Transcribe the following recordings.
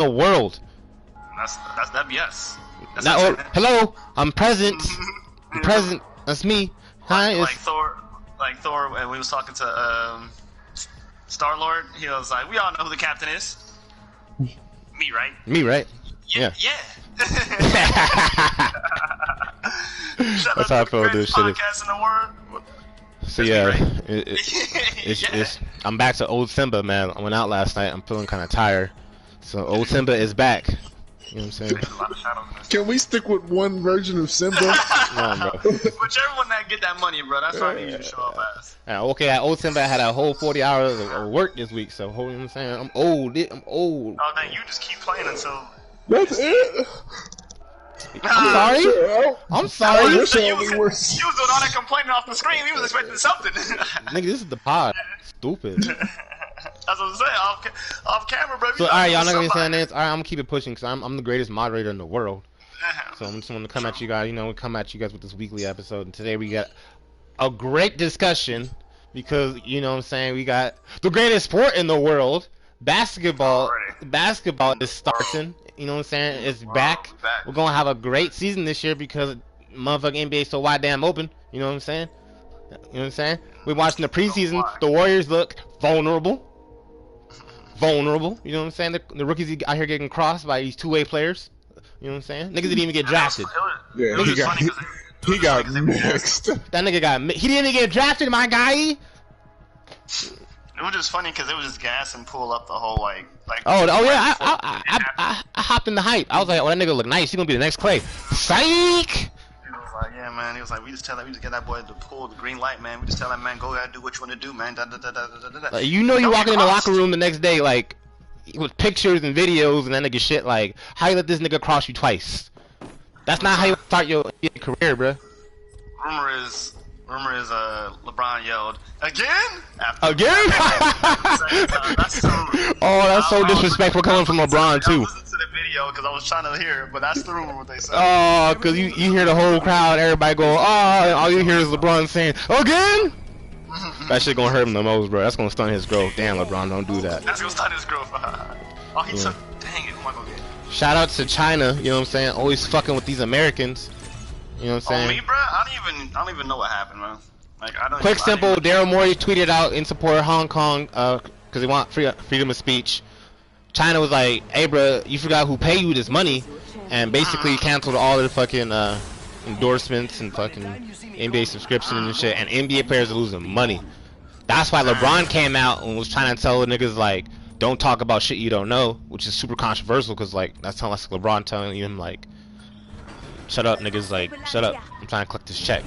the world. That's WS. That's hello, I'm present. I'm present. That's me. Hi. Like Thor, when we was talking to Star-Lord, he was like, "We all know who the captain is." Me, right? Me, right? Yeah. That's how I feel this shit. Podcast in the world. So yeah, it's I'm back to old Simba, man. I went out last night. I'm feeling kind of tired, so old Simba is back. You know what I'm saying? Can we stick with one version of Simba? No, bro. Whichever one that get that money, bro. That's what I need you to show up as. Okay, old Simba had a whole 40 hours of work this week, so you know what I'm saying? I'm old. Oh, then you just keep playing until. That's it. I'm sorry. You're he was doing all that complaining off the screen. He was expecting something. Nigga, this is the pod. Stupid. That's what I'm saying. Off camera, bro. So, alright, y'all not gonna be saying this. Alright, I'm gonna keep it pushing because I'm the greatest moderator in the world. So I'm just gonna come at you guys. You know, come at you guys with this weekly episode. And today we got a great discussion because you know what I'm saying. We got the greatest sport in the world. Basketball. Basketball is starting. You know what I'm saying? It's back. We're gonna have a great season this year because motherfucking NBA is so wide damn open. You know what I'm saying? You know what I'm saying? We're watching the preseason. The Warriors look vulnerable. You know what I'm saying? The rookies out here getting crossed by these two-way players. You know what I'm saying? Niggas didn't even get drafted. Yeah, he got mixed. That nigga he didn't even get drafted, my guy. It was just funny because it was just gas and pull up the whole like. Oh yeah, I hopped in the hype. I was like, oh, that nigga look nice. He gonna be the next Clay. Psych. He was like, yeah, man. He was like, we just get that boy to pull the green light, man. We just tell that man, go ahead, do what you want to do, man. Like, you know, you walking in the locker room the next day, like, with pictures and videos and that nigga shit, like, how you let this nigga cross you twice? That's not how you start your career, bro. Rumor is LeBron yelled again. Again? That's so disrespectful coming from LeBron too. I listened to the video because I was trying to hear it, but that's the rumor what they said. Oh, because you hear the whole crowd, everybody going, oh, and all you hear is LeBron saying again. That shit gonna hurt him the most, bro. That's gonna stunt his growth. Damn, LeBron, don't do that. That's gonna stunt his growth. Oh, he took. Dang it, oh my God. Shout out to China. You know what I'm saying? Always fucking with these Americans. You know what I'm saying? Oh, me, bro? I don't even know what happened, man. Like, I don't. Quick, simple. Daryl Morey tweeted out in support of Hong Kong, because they want freedom of speech. China was like, "Hey, bro, you forgot who paid you this money," and basically canceled all their fucking endorsements and fucking NBA subscription and shit. And NBA players are losing money. That's why LeBron came out and was trying to tell the niggas like, "Don't talk about shit you don't know," which is super controversial because like that's like LeBron telling him like. Shut up, niggas, like, shut up. I'm trying to collect this check.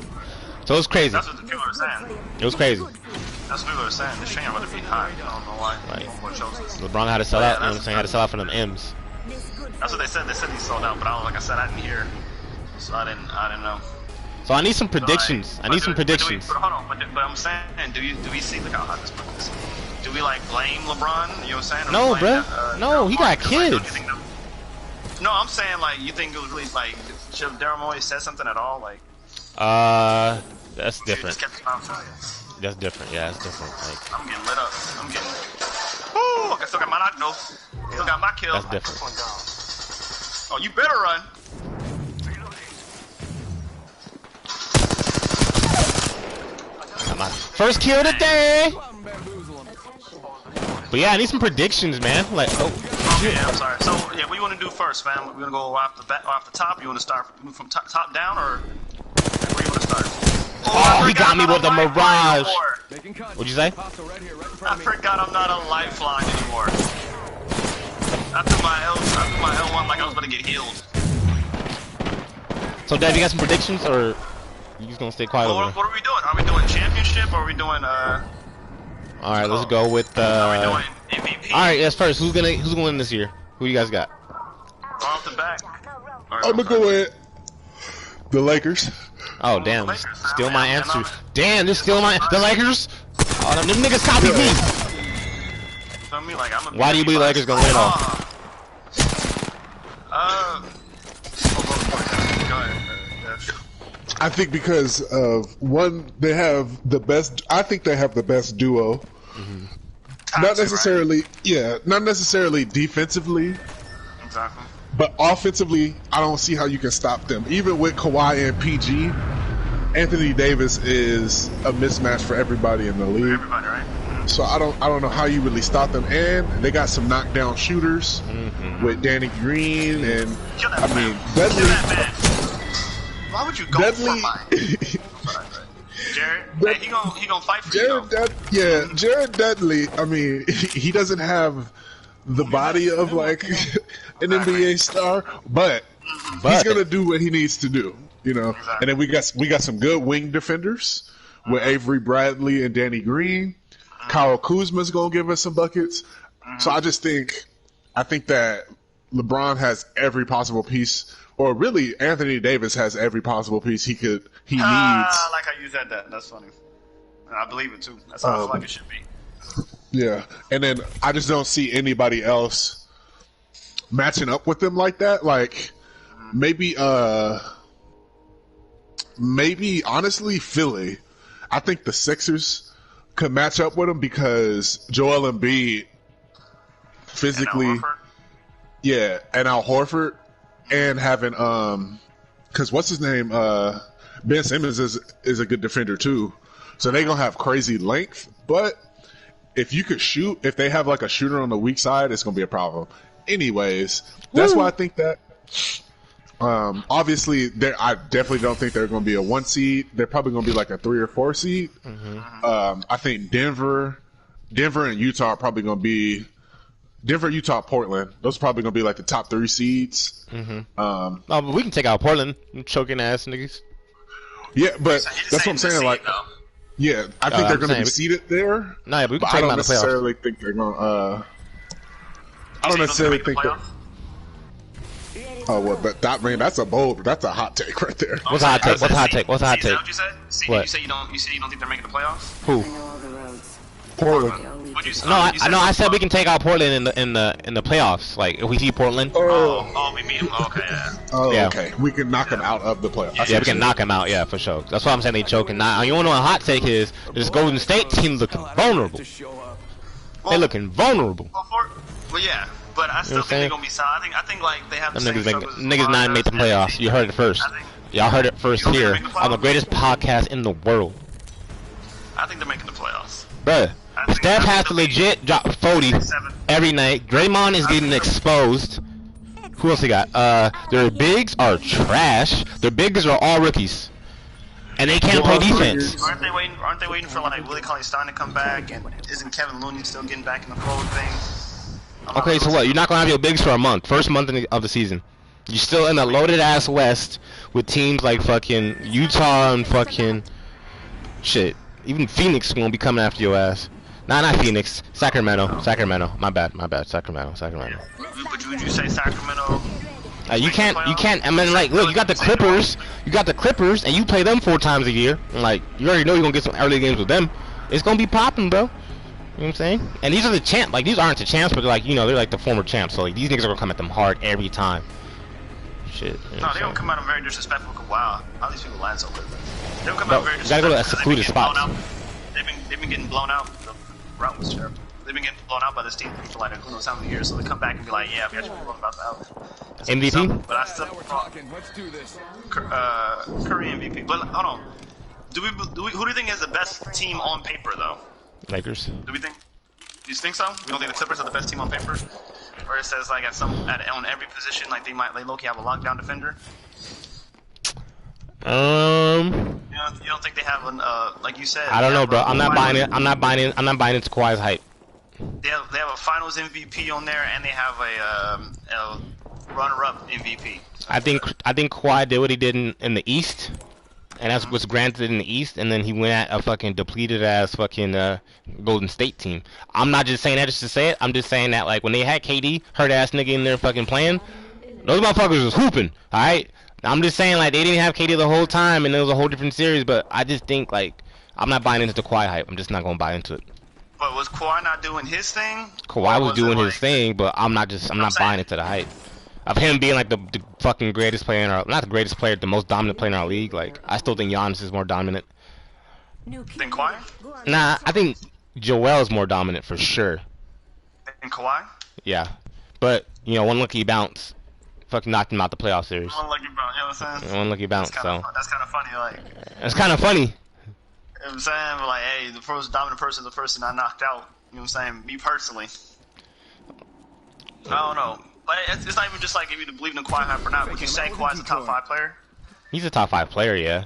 So it was crazy. That's what the people are saying. It was crazy. That's what people are saying. This train about to be high. I don't know why. Like, LeBron had to sell out, you know what I'm saying? Had to sell out for them M's. That's what they said. They said he sold out, but like I said, I didn't hear. So I didn't know. So I need some predictions. I need some predictions. But hold on, but I'm saying, do we see, look how hot this book is. Do we, like, blame LeBron? You know what I'm saying? No, bro. No, he got kids. No, I'm saying, like, you think it was really, like, should Daryl Morey said something at all? Like, that's different. That's different, yeah, that's different. Like, I'm getting lit up. Ooh, I still got my knocked. Still got my kill. That's different. Oh, you better run. Got my first kill of the day. But yeah, I need some predictions, man. Like, yeah, I'm sorry. So, yeah, what do you want to do first, man? We're gonna go off the top. You want to start move from top down, or where you want to start? Oh, he got me with the Mirage. What'd you say? I forgot I'm not a lifeline anymore. After my L1, like I was about to get healed. So, Dad, you got some predictions, or you just gonna stay quiet over there? What are we doing? Are we doing championship, or are we doing Alright, let's go with are we doing MVP? Alright, yes, first, who's gonna win this year? Who you guys got? Off the back. I'm gonna go with the Lakers. Oh damn, steal my answer. Damn, just steal the Lakers? Oh, them niggas copied me. Why do you believe the Lakers gonna win all? I think because of one, they have the best. I think they have the best duo. Not necessarily, not necessarily defensively, Exactly. But offensively, I don't see how you can stop them. Even with Kawhi and PG, Anthony Davis is a mismatch for everybody in the league. Everybody, right? So I don't know how you really stop them. And they got some knockdown shooters with Danny Green and Kill that I mean man. Dudley. Kill that man. Why would you go Dudley. for mine? Jared, hey, he gonna fight for you. Jared Dudley. I mean, he doesn't have the body of like an NBA star, but he's gonna do what he needs to do, you know. Exactly. And then we got some good wing defenders with Avery Bradley and Danny Green. Kyle Kuzma's gonna give us some buckets. So I think that LeBron has every possible piece, or really Anthony Davis has every possible piece he needs. I like how you said that. That's funny. And I believe it too. That's how I feel like it should be. Yeah, and then I just don't see anybody else matching up with them like that. Like maybe honestly Philly. I think the Sixers could match up with them because Joel Embiid physically, and Al Horford, and having because what's his name, Ben Simmons is a good defender too, so they gonna have crazy length. But if you could shoot, if they have like a shooter on the weak side, it's gonna be a problem. Anyways, that's why I think that. Obviously, I definitely don't think they're going to be a 1 seed. They're probably going to be like a 3 or 4 seed. I think Denver and Utah are probably going to be Denver, Utah, Portland. Those are probably going to be like the top 3 seeds. But we can take out Portland, choking ass niggas. Yeah, but that's what I'm saying. Like, yeah, I think they're going to be seeded there. No, yeah, but we can but take I them don't out of the playoffs. necessarily think they're going to. I don't necessarily think that. Oh well, but that's a hot take right there. What's a hot take? What's a hot take? What's a hot Is that take? what you said? See, What? You say you don't think they're making the playoffs? Who? Portland. What'd you say? No, You said I said we can take out Portland in the playoffs. Like if we see Portland, Oh, we meet them. Okay, yeah. Oh, Yeah. okay. We can knock them out of the playoffs. yeah, we can knock them out. Yeah, for sure. That's why I'm saying they choking. Now you wanna know what a hot take is? This Golden State team looking vulnerable. They looking vulnerable. Well, yeah, but I still You know what I'm think they're saying? gonna be solid. I think like they have the Them same niggas not made the playoffs. You heard it first. Y'all heard it first here on the greatest podcast in the world. I think they're making the playoffs. Bruh, I think- Steph I has think to they'll be legit drop 40 7. every night. Draymond is getting exposed. Who else they got? Their bigs are trash. Their bigs are all rookies. And they can't play defense. Aren't they waiting for like Willie Cauley-Stein to come back? And isn't Kevin Looney still getting back in the flow of things? Okay, so what? You're not going to have your bigs for a month. First month of the season. You're still in the loaded-ass West with teams like fucking Utah and fucking... Shit. Even Phoenix going to be coming after your ass. Nah, not Phoenix. Sacramento. My bad. Sacramento. Would you say Sacramento? You can't, I mean, like, look, you got the Clippers, and you play them 4 times a year, and, like, you already know you're gonna get some early games with them. It's gonna be popping, bro. You know what I'm saying? And these are the champs, like, these aren't the champs, but they're like, you know, they're like the former champs, so, like, these niggas are gonna come at them hard every time. Shit. You know No, what they I'm don't saying? come out very disrespectful. Wow, how these people land so quick. They don't come Bro, out very you gotta go to disrespectful. secluded spots. They've been getting blown out. The route was terrible. They've been getting blown out by this team for like who knows how many years. So they come back and be like, yeah, we actually won about that. MVP? But I still Let's do this. Curry MVP. But hold on, who do you think is the best team on paper though? Lakers. Do you think so? We don't think the Clippers are the best team on paper? Or it says like on every position like they low-key have a lockdown defender? You don't think they have an like you said? I don't know, bro. I'm not buying it. it. I'm not buying into Kawhi's hype. They have a Finals MVP on there, and they have a runner-up MVP. I think Kawhi did what he did in the East, and that's what's granted in the East, and then he went at a fucking depleted ass fucking Golden State team. I'm not just saying that just to say it. I'm just saying that like when they had KD, hurt ass nigga in there fucking playing, those motherfuckers was hooping. All right. I'm just saying like they didn't have KD the whole time, and it was a whole different series. But I just think like I'm not buying into the Kawhi hype. I'm just not gonna buy into it. But was Kawhi not doing his thing? Kawhi was doing his like, thing, but I'm not buying into the hype of him being like the fucking greatest player in our, not the greatest player, the most dominant player in our league. Like I still think Giannis is more dominant. Than Kawhi? Nah, I think Joel is more dominant for sure. Than Kawhi? Yeah, but you know, one lucky bounce, fucking knocked him out the playoff series. One lucky bounce, you know what I'm saying? One lucky bounce. That's kind of funny, like. It's kind of funny. You know what I'm saying? But like, hey, the first dominant person is the person I knocked out. You know what I'm saying? Me personally. I don't know. But it's not even just like if you believe in Kawhi or not. Would you say Kawhi's a top 5 player? He's a top 5 player, yeah.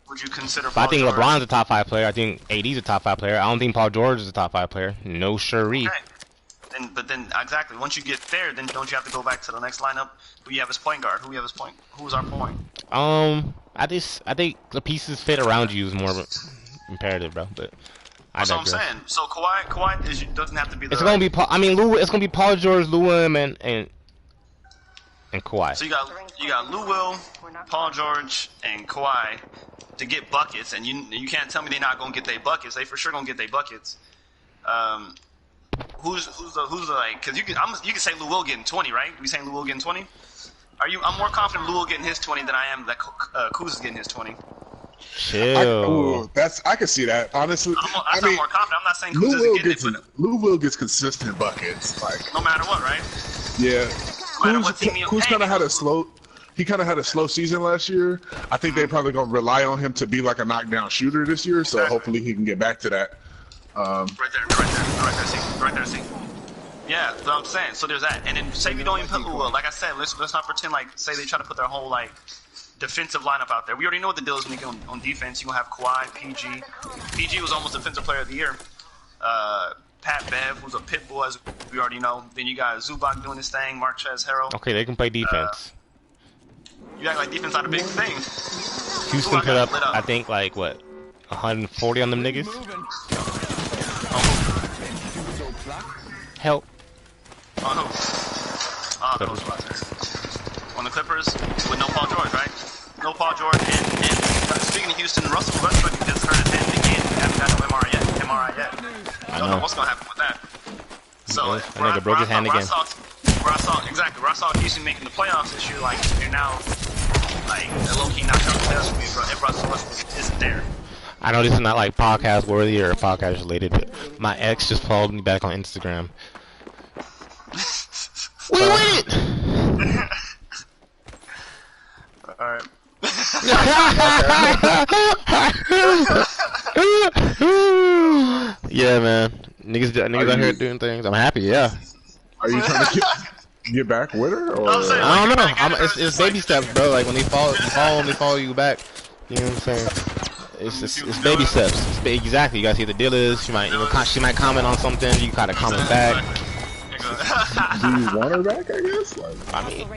Would you consider But I think George? LeBron's a top 5 player. I think AD's a top 5 player. I don't think Paul George is a top 5 player. No siree. Okay. But then exactly, once you get there, then don't you have to go back to the next lineup? Who you have as point guard? Who you have as point? Who's our point? I think the pieces fit around you is more imperative, bro. But That's what I'm saying. So Kawhi doesn't have to be. It's gonna be Paul. I mean, it's gonna be Paul George, Lou Will, and Kawhi. So you got Lou Will, Paul George, and Kawhi to get buckets, and you can't tell me they're not gonna get their buckets. They for sure gonna get their buckets. Who's the like? Because you can say Lou Will getting 20, right? We saying Lou Will getting 20? I'm more confident Lou Will getting his 20 than I am that Kuz is getting his 20. Chill. I can see that. Honestly, I'm more confident. I'm not saying Kuz isn't getting it, but Lou Will gets consistent buckets, like no matter what, right? Yeah. Kuz kind of had a slow. He kind of had a slow season last year. I think they're probably gonna rely on him to be like a knockdown shooter this year. So hopefully he can get back to that. Right there, see. Yeah, that's what I'm saying. So there's that, and then say we don't even put Lou Will. Like I said, let's not pretend like say they try to put their whole like defensive lineup out there. We already know what the deal is when you get on defense. You're gonna have Kawhi, PG. PG was almost defensive player of the year. Pat Bev, who's a pit bull, as we already know. Then you got Zubac doing his thing, Marquez Harrell. Okay, they can play defense. You act like defense not a big thing. Houston put up, I think, like, what, 140 on them niggas? Help. On who? On the Clippers with no Paul George, right? No Paul George, and speaking of Houston, Russell Westbrook just hurt his hand again. Haven't got no MRI yet. I don't know what's gonna happen with that. So I broke his hand again. Where I saw Houston making the playoffs this year, like they're now like a low-key knocked out the playoffs for me, bro. If Russell Westbrook isn't there. I know this is not like podcast worthy or podcast related, but my ex just followed me back on Instagram. We win! Alright. Yeah, man. Niggas out here doing things. I'm happy, yeah. Are you trying to get back with her? Or? I don't know. It's baby steps, bro. Like when they follow you back. You know what I'm saying? It's baby steps. Exactly. You gotta see what the deal is. She might comment on something. You gotta comment back. Do you want her back? I guess. Like, I mean,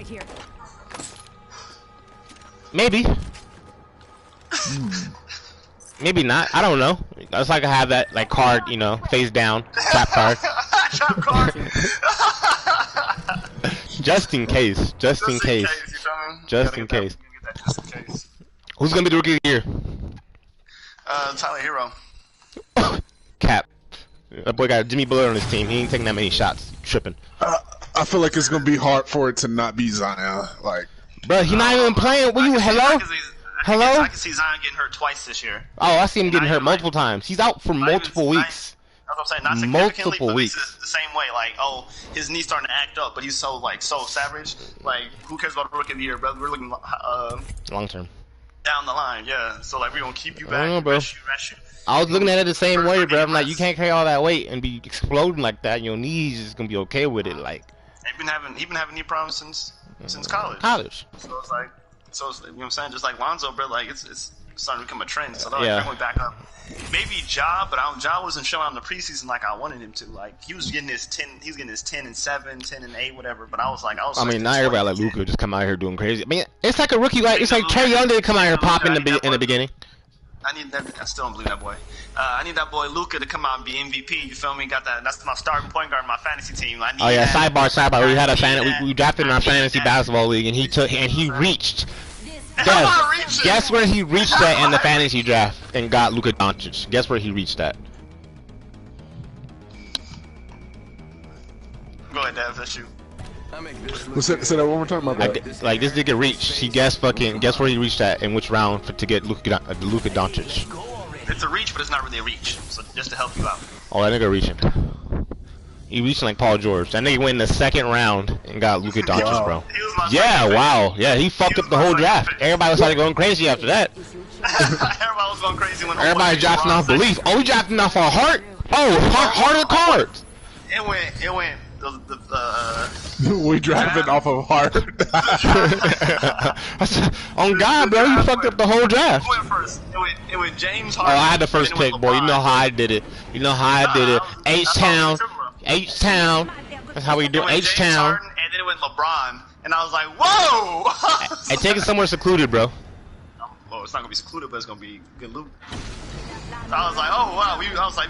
maybe. Maybe not. I don't know. It's like I have that like card, you know, face down, trap card. Trap card. Just in case. Just in case. Just in case. Who's gonna be the rookie of the year? Tyler Hero. Cap. That boy got Jimmy Butler on his team. He ain't taking that many shots. Tripping. I feel like it's gonna be hard for it to not be Zion. Like, bro, he not even playing. What you? Hello? Hello? I can see Zion getting hurt twice this year. Oh, I see him getting hurt multiple times. He's out for multiple weeks. That's what I'm saying. Not significantly, but it's the same way. Like, oh, his knee's starting to act up, but he's so savage. Like, who cares about the rookie of the year, bro? We're looking long term. Down the line, yeah. So like, we're gonna keep you back. Bro. Rest you. I was looking at it the same way, bro. I'm like, you can't carry all that weight and be exploding like that. Your knees is gonna be okay with it, like. He been having knee problems since college. So it's like, you know what I'm saying? Just like Lonzo, bro. Like it's starting to become a trend. So they're going back up. Maybe Ja, but Ja wasn't showing out in the preseason like I wanted him to. Like he was getting his 10. He was getting his 10 and 7, 10 and 8, whatever. But I was like, I mean, not everybody like Luka just come out here doing crazy. I mean, it's like a rookie. Like it's like Trae Young didn't come out here popping in the beginning. I need that. I still don't believe that boy. I need that boy Luka to come out and be MVP. You feel me? Got that? That's my starting point guard in my fantasy team. I need sidebar. We had we drafted in our fantasy basketball league, and he reached. Guess where he reached that in the fantasy draft and got Luka Doncic. Guess where he reached that? Go ahead, Dev. That's you. Say that one more time. My bad. Like this nigga reached. He guess where he reached that in which round to get Luka Doncic. It's a reach, but it's not really a reach. So just to help you out. Oh, that nigga reaching. He reaching like Paul George. That nigga went in the second round and got Luka Doncic, Wow. bro. He was my Yeah, second wow. Yeah, he fucked up the whole draft. Everybody started going crazy after that. pick. Everybody was going crazy when Everybody drafting off belief. Oh, we drafting off our heart? Oh, harder cards. It went. We drafted off of heart. On God, bro, you fucked up the whole draft. Who went first? It went James Oh, Harden. I had the first and then it pick, went boy. You know LeBron. how I did it. You know how I did it. H-Town. H-Town. That's how we do It went James H-Town. Harden, and then it went LeBron. And I was like, whoa! Hey, take it somewhere secluded, bro. Well, it's not gonna be secluded, but it's gonna be good loot. I was like, oh wow, we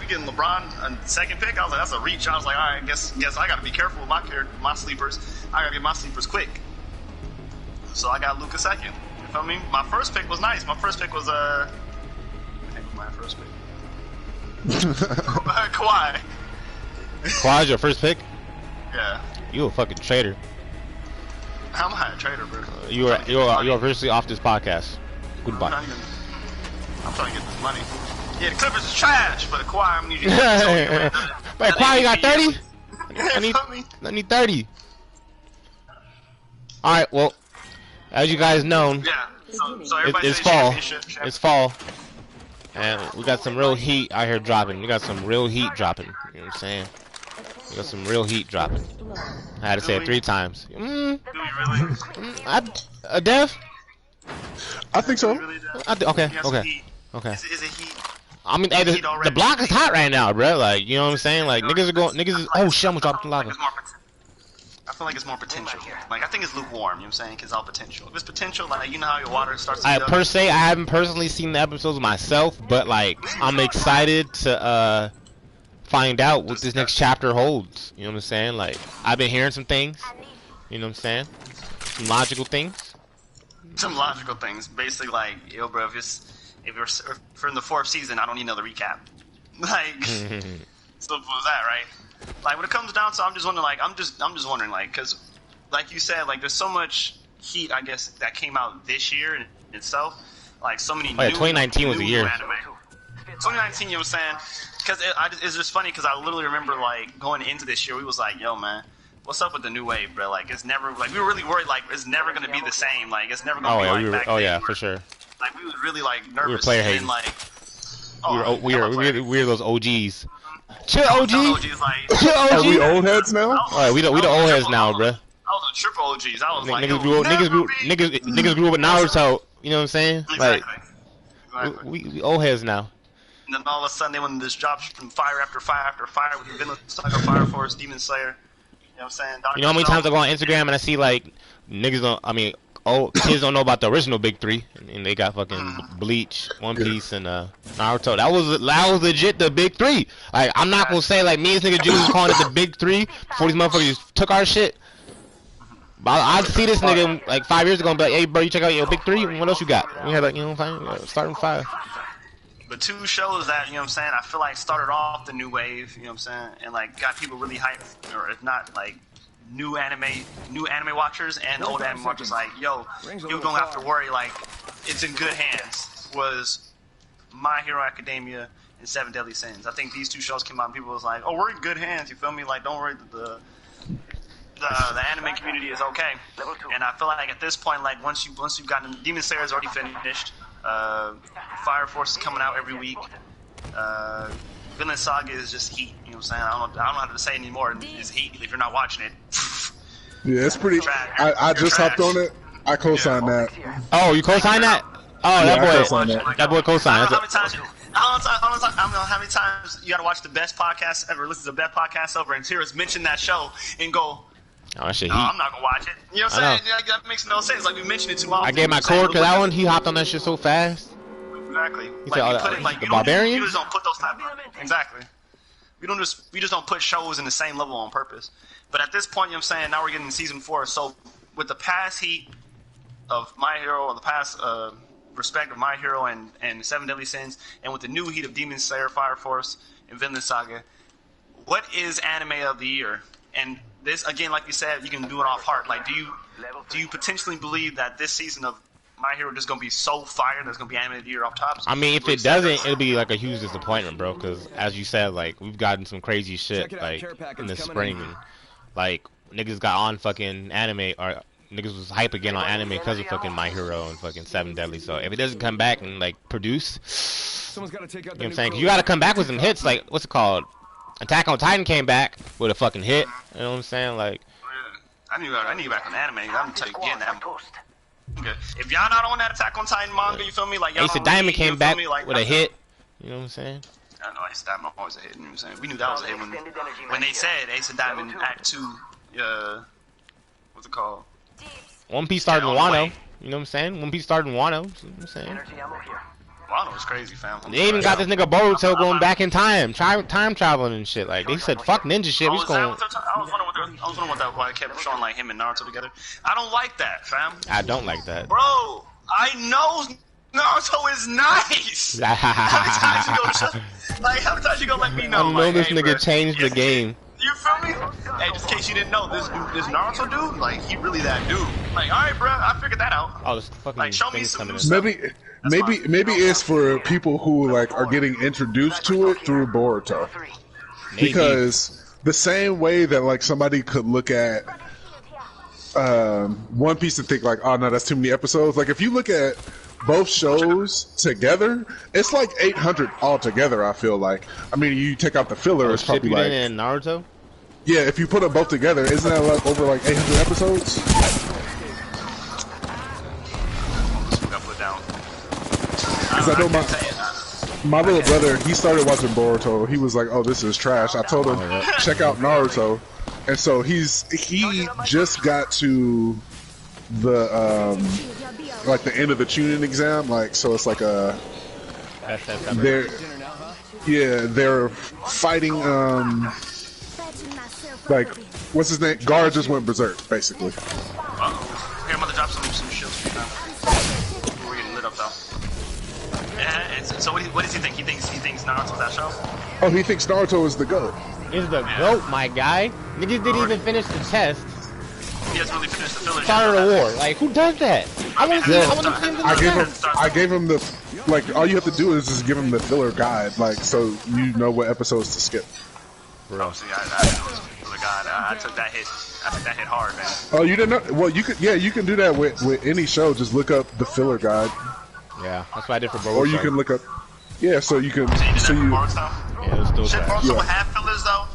getting LeBron a second pick. I was like, that's a reach. I was like, all right, guess I gotta be careful with my sleepers. I gotta get my sleepers quick. So I got Luka second. You feel me? My first pick was nice. My first pick was I think my first pick. Kawhi. Kawhi's your first pick? Yeah. You a fucking traitor. I'm not a trader, bro. You are officially off this podcast. Goodbye. I'm trying to get this money. Yeah, the Clippers is trash, but Kawhi, I'm need you to But Kawhi, you got 30? I I need 30. Alright, well, as you guys know, Yeah. So everybody it's say fall. championship. It's fall. And we got some real heat out here dropping. We got some real heat dropping. You know what I'm saying? We got some real heat dropping. I had to say it 3 times. Do we really? Dev? I think so. Really do? Okay, Yes, okay, Heat. okay. Is it heat? I mean, hey, the block is hot right now, bro. Like, you know what I'm saying? Like, niggas are going, oh shit, I'm dropping lava. I feel like it's more potential. Like, I think it's lukewarm, you know what I'm saying? Cause it's all potential. If it's potential, like, you know how your water starts to heat up? Per se, I haven't personally seen the episodes myself, but like, I'm excited to find out what this next chapter holds. You know what I'm saying? Like, I've been hearing some things. You know what I'm saying? Some logical things. Some logical things. Basically, like, yo, bro, if we're in the 4th season, I don't need another recap. Like, simple as that, right? Like, when it comes down to, I'm just wondering, like, I'm just wondering, like, because, like you said, like, there's so much heat, I guess, that came out this year in itself. Like, so many. Oh, yeah, 2019 was the year. Anime. 2019, you know what I'm saying? Because it's just funny because I literally remember, like, going into this year, we was like, yo, man, what's up with the new wave, bro? Like, it's never, like, we were really worried, like, it's never gonna be the same. Like, it's never gonna be like back then. For sure. Like, we was really, like, nervous. We were player and hating. like, We were those OGs. Chill, OG. Like, Chill, OG. Are we old heads now? Alright, we the old heads now, bruh. I was a triple OGs. I was like, Niggas grew up with Naruto. You know what I'm saying? Like, Exactly. we old heads now. And then all of a sudden they went this drops from fire after fire after fire with the Vinland Saga, Fire Force, Demon Slayer. You know what I'm saying? You know how many times I go on Instagram and I see like niggas don't. I mean, kids don't know about the original big 3, and they got fucking Bleach, One Piece, and Naruto. That was legit the big 3. Like, I'm not gonna say like me and this nigga Jules was calling it the big 3 before these motherfuckers took our shit. But I'd see this nigga like 5 years ago and be like, hey bro, you check out your big 3. What else you got? We had like, you know what I'm saying? Starting 5. But 2 shows that, you know what I'm saying, I feel like started off the new wave, you know what I'm saying, and like got people really hyped, or if not like new anime watchers and old anime watchers like, yo, you don't have to worry, like, it's in good hands, was My Hero Academia and 7 Deadly Sins. I think these 2 shows came out and people was like, oh, we're in good hands, you feel me? Like, don't worry, the anime community is okay. And I feel like at this point, like, once you've gotten, Demon Slayer is already finished, Fire Force is coming out every week, Vinland Saga is just heat, you know what I'm saying? I don't know how to say anymore. It's heat if you're not watching it. Yeah, it's pretty. I just hopped on it. I co-signed that. Oh, you co-signed that? Oh, Yeah, I that co-signed boy. that. That boy co-signed. I don't know how many times you gotta watch the best podcast ever, listen to the best podcast ever, and hear us mention that show and go, Oh, that shit no, heat. I'm not gonna watch it. You know what I'm saying? Yeah, that makes no sense. Like, we mentioned it too often. I gave my You know what I'm cord to saying? that one. He hopped on that shit so fast. Exactly. said, Like, oh, we put it, like, the you don't- Barbarians? You just don't put those type of, exactly. We just don't put shows in the same level on purpose. But at this point, you know what I'm saying, now we're getting season 4. So with the past heat of My Hero, or the past respect of My Hero and 7 Deadly Sins, and with the new heat of Demon Slayer, Fire Force, and Vinland Saga, what is anime of the year? And this, again, like you said, you can do it off heart. Like, do you potentially believe that this season of My Hero just gonna be so fire that's gonna be animated year off top. I mean, if it doesn't, it'll be like a huge disappointment, bro. Because as you said, like we've gotten some crazy shit like in the spring, and like niggas got on fucking anime or niggas was hype again on anime because of fucking My Hero and fucking Seven Deadly. So if it doesn't come back and like produce, you know what I'm saying? 'Cause you gotta come back with some hits. Like what's it called? Attack on Titan came back with a fucking hit. You know what I'm saying? Like I need you back on anime. I'm gonna tell you again that. Okay. If y'all not on that Attack on Titan manga, you feel me? Like y'all Ace of Diamond came back with a hit. You know what I'm saying? I know Ace of Diamond always a hit. You know what I'm saying? We knew that was a hit when they said Ace of Diamond Act 2. What's it called? One Piece started in Wano. You know what I'm saying? One Piece started in Wano. You know what I'm saying? Wano was crazy, fam. They even got this nigga Boruto going back in time traveling and shit. Like they said, fuck ninja shit. We just going. I was wondering what that why it kept showing like him and Naruto together. I don't like that, fam. I don't like that, bro. I know Naruto is nice. How many times you gonna let me know? I know this nigga changed the game. You feel me? Hey, just in case you didn't know, this Naruto dude, like he really that dude. Like, all right, bro, I figured that out. Oh, this fucking like, show me some new stuff. Maybe it's for people who like are getting introduced to it through Boruto. Maybe. Because the same way that like somebody could look at One Piece and think like, oh no, that's too many episodes. Like if you look at both shows together, it's like 800 altogether. I feel like. I mean, you take out the filler, it's probably like. And Naruto. Yeah, if you put them both together, isn't that like over like 800 episodes? Because I know my little brother, he started watching Boruto. He was like, "Oh, this is trash." I told him, "Check out Naruto," and so he just got to the like the end of the Chunin exam. Like, so it's like they're fighting like what's his name? Guard just went berserk, basically. Here, I'm gonna drop some shields for you now. We're getting lit up though. Yeah, so what does he think? He thinks Naruto's that show? Oh, he thinks Naruto is the GOAT. Is the GOAT, my guy? Niggas didn't even finish the test. He hasn't really finished the filler. Started a war. Like, who does that? I want to see I gave him the like. All you have to do is just give him the filler guide, like, so you know what episodes to skip. Bro, see, I know the guide. I took that hit. I took that hit hard, man. Oh, you didn't know? Well, you could. Yeah, you can do that with any show. Just look up the filler guide. Yeah, that's what I did for Boruto. Or you can look up. Yeah, so you can. Yeah, let's do Shit, Boruto have fillers though.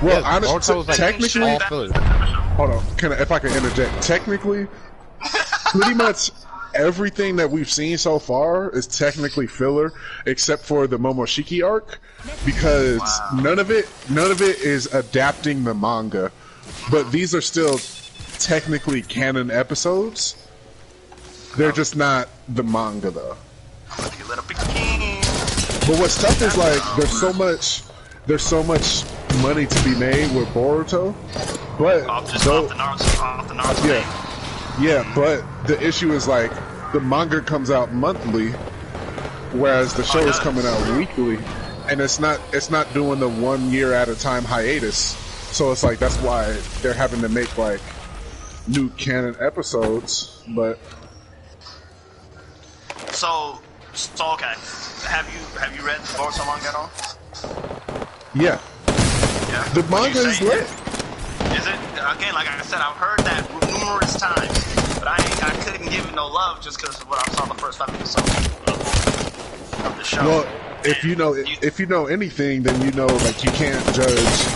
Well, yeah, honestly, technically, hold on. If I can interject, technically, pretty much everything that we've seen so far is technically filler, except for the Momoshiki arc, because none of it is adapting the manga. But these are still technically canon episodes. They're just not the manga, though. But what's tough is like there's so much money to be made with Boruto, but but the issue is like the manga comes out monthly, whereas the show is coming out weekly, and it's not doing the 1 year at a time hiatus. So it's like that's why they're having to make like new canon episodes, but. So okay. Have you read the Boruto manga at all? Yeah. Yeah. The manga is lit. Is it? Again, like I said, I've heard that numerous times, but I couldn't give it no love just because of what I saw the first 5 episodes of the show. Well, if you know anything, then you know like you can't judge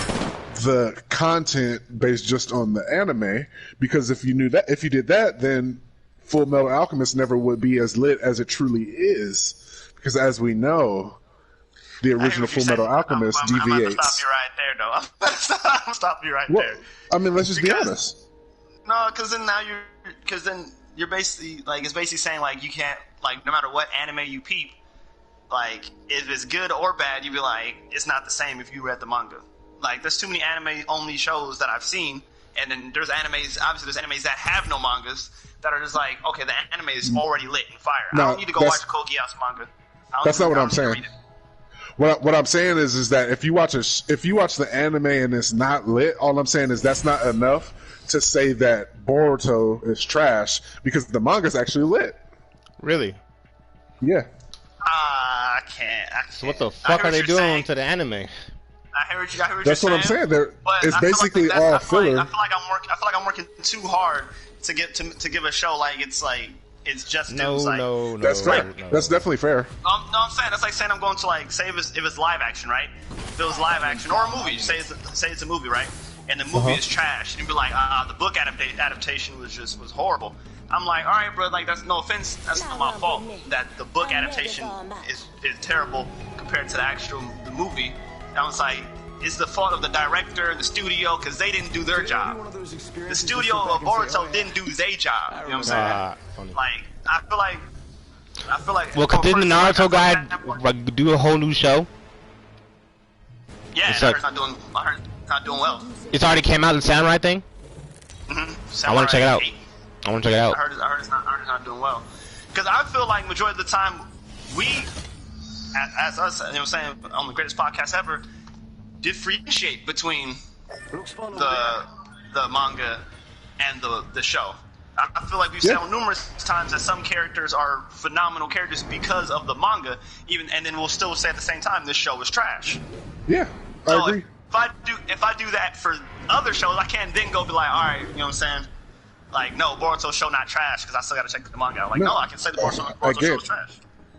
the content based just on the anime, because if you did that, then Full Metal Alchemist never would be as lit as it truly is, because as we know, the original Full Metal Alchemist deviates. I'm gonna stop you right there, though. I'm gonna stop you right there. I mean, let's just be honest. No, because then you're basically like, it's basically saying like you can't, like, no matter what anime you peep, like if it's good or bad, you'd be like, it's not the same if you read the manga. Like, there's too many anime only shows that I've seen, and then there's animes that have no mangas that are just like, okay, the anime is already lit and fire. I don't need to go watch Code Geass manga. That's not what I'm saying. What I'm saying is that if you watch the anime and it's not lit, all I'm saying is that's not enough to say that Boruto is trash, because the manga's actually lit. Really? Yeah. I can't. So what the fuck are they doing to the anime? I heard you. I heard That's you're what I'm saying. They're, but it's I feel basically like all I feel filler. Like, I feel like I'm working too hard to give a show like it's just No. That's fair. No. That's definitely fair. No, I'm saying that's like saying I'm going to like say if it's live action, right? If it was live action or a movie, say it's a movie, right? And the movie is trash, and you'd be like, the book adaptation was horrible. I'm like, all right, bro, like that's no offense, that's not my fault that the book adaptation is terrible compared to the movie. I was like, it's the fault of the director, the studio, because they didn't do their job. The studio of Boruto didn't do their job. You know what I'm saying? Like, I feel like. Well, didn't the Naruto guy like do a whole new show? Yeah, I heard it's not doing well. It's already came out, the Samurai thing. I want to check it out. 8. I want to check it out. I heard it's not doing well. Because I feel like majority of the time, we, as us, you know what I'm saying, on the greatest podcast ever, differentiate between the manga and the show. I feel like we've said on numerous times that some characters are phenomenal characters because of the manga, and then we'll still say at the same time this show is trash. Yeah, I agree. If I do that for other shows, I can't then go be like, all right, you know what I'm saying? Like, no, Boruto show not trash because I still got to check the manga out. Like, no, I can say the Boruto show is trash.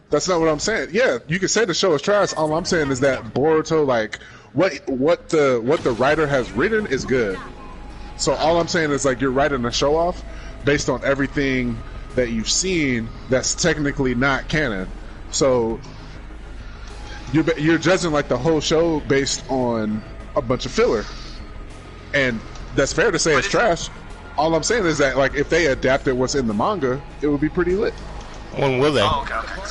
That's not what I'm saying. Yeah, you can say the show is trash. All I'm saying is that Boruto, like, what the writer has written is good. So all I'm saying is like you're writing a show off based on everything that you've seen that's technically not canon. So you're judging like the whole show based on a bunch of filler, and that's fair to say it's trash. All I'm saying is that like if they adapted what's in the manga, it would be pretty lit. When will they? Oh,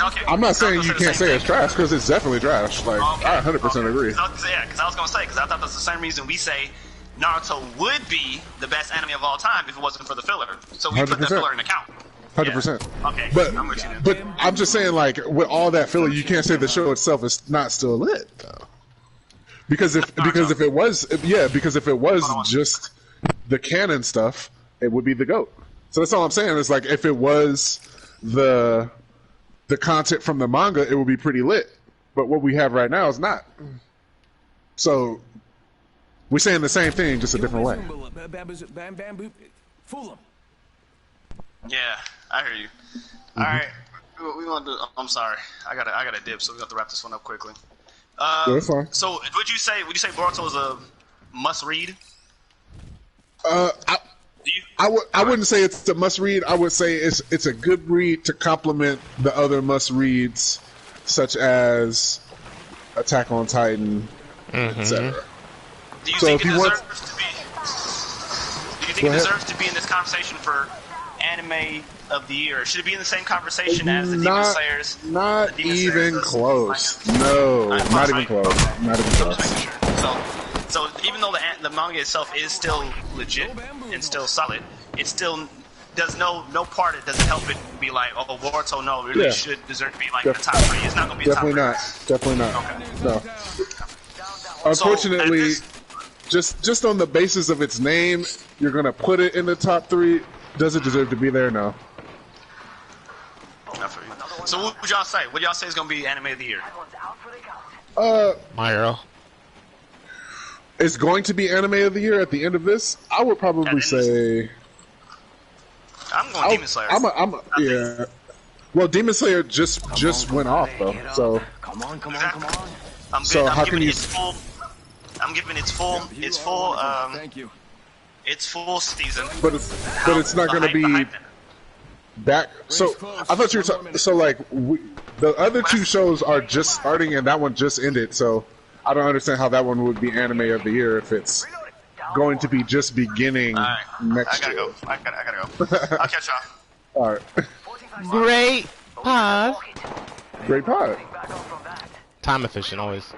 okay. I'm not saying you can't say it's trash because it's definitely trash. Like I 100% agree. Yeah, because I was gonna say I thought that's the same reason we say Naruto would be the best anime of all time if it wasn't for the filler. So we 100%. Put that filler in account. 100%. Yeah. Okay, but I'm with you then. But I'm just saying, like with all that filler, you can't say the show itself is not still lit, though. Because if it was just the canon stuff, it would be the GOAT. So that's all I'm saying. Is like if it was the content from the manga, it would be pretty lit. But what we have right now is not. So we're saying the same thing, just a different way. Fool him. Yeah, I hear you. All right, we want to. I'm sorry, I gotta dip, so we got to wrap this one up quickly. Yeah, that's fine. So would you say Boruto is a must read? I wouldn't say it's a must read. I would say it's a good read to complement the other must reads, such as Attack on Titan, etc. Do you think it deserves to be in this conversation for anime of the year? Should it be in the same conversation as the Demon Slayers? Not even close. No, not even close. Not even close. So even though the manga itself is still legit and still solid, it still does no part. It doesn't help it be like, oh, Boruto really should deserve to be like in the top 3. It's not gonna be definitely a top 3. Definitely not. Okay. No. Unfortunately, just on the basis of its name, you're gonna put it in the top 3. Does it deserve to be there? No. So what would y'all say? What y'all say is gonna be anime of the year? My Hero. It's going to be anime of the year at the end of this. I would probably say. I'm going Demon Slayer. Yeah. Well, Demon Slayer just went off though, so. Come on. I'm giving it full. Thank you. It's full season. But it's not going to be back. So I thought you were talking. So like the other 2 shows are just starting, and that one just ended. So I don't understand how that one would be anime of the year if it's going to be just beginning next year. I gotta go. I'll catch y'all. All right. Great pod. Great pod. Time efficient always.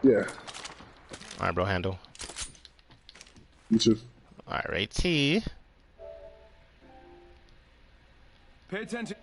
Yeah. All right, bro. Handle. You too. All right, T. Pay attention.